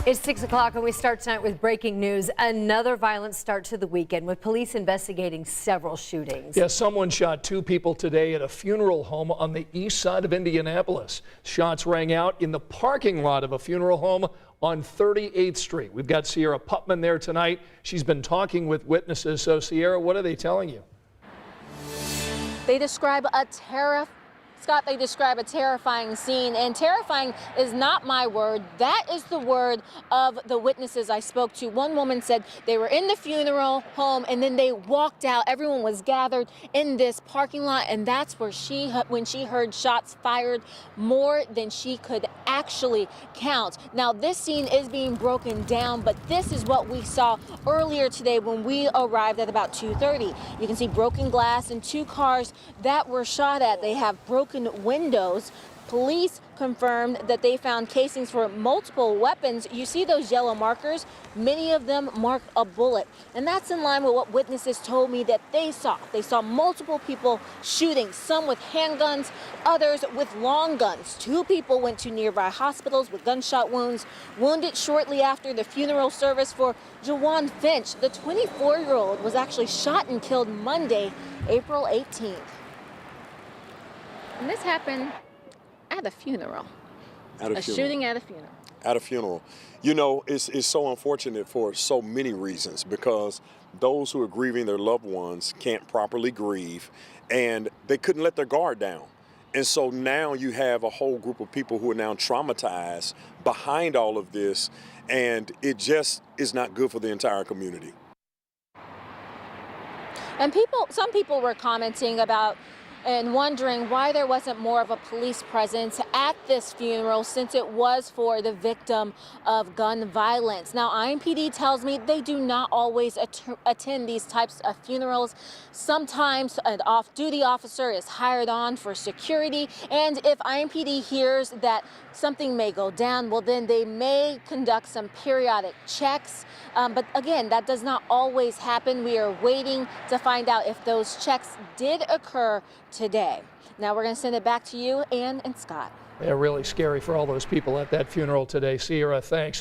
It's 6 o'clock and we start tonight with breaking news. Another violent start to the weekend with police investigating several shootings. Yeah, someone shot two people today at a funeral home on the east side of Indianapolis. Shots rang out in the parking lot of a funeral home on 38th Street. We've got Sierra Putman there tonight. She's been talking with witnesses. So Sierra, what are they telling you? They describe they describe a terrifying scene, and terrifying is not my word. That is the word of the witnesses I spoke to. One woman said they were in the funeral home and then they walked out. Everyone was gathered in this parking lot, and that's where when she heard shots fired, more than she could actually count. Now, this scene is being broken down, but this is what we saw earlier today when we arrived at about 2:30. You can see broken glass and two cars that were shot at. They have broken windows. Police confirmed that they found casings for multiple weapons. You see those yellow markers? Many of them mark a bullet. And that's in line with what witnesses told me that they saw. They saw multiple people shooting, some with handguns, others with long guns. Two people went to nearby hospitals with gunshot wounds, wounded shortly after the funeral service for Jawan Finch. The 24-year-old was actually shot and killed Monday, April 18th. And this happened at a funeral. Shooting at a funeral. At a funeral. You know, it's so unfortunate for so many reasons, because those who are grieving their loved ones can't properly grieve, and they couldn't let their guard down. And so now you have a whole group of people who are now traumatized behind all of this, and it just is not good for the entire community. And some people were commenting about and wondering why there wasn't more of a police presence at this funeral, since it was for the victim of gun violence. Now, IMPD tells me they do not always attend these types of funerals. Sometimes an off-duty officer is hired on for security, and if IMPD hears that something may go down, well, then they may conduct some periodic checks. But again, that does not always happen. We are waiting to find out if those checks did occur today. Now we're going to send it back to you, Ann and Scott. Yeah, really scary for all those people at that funeral today. Sierra, thanks.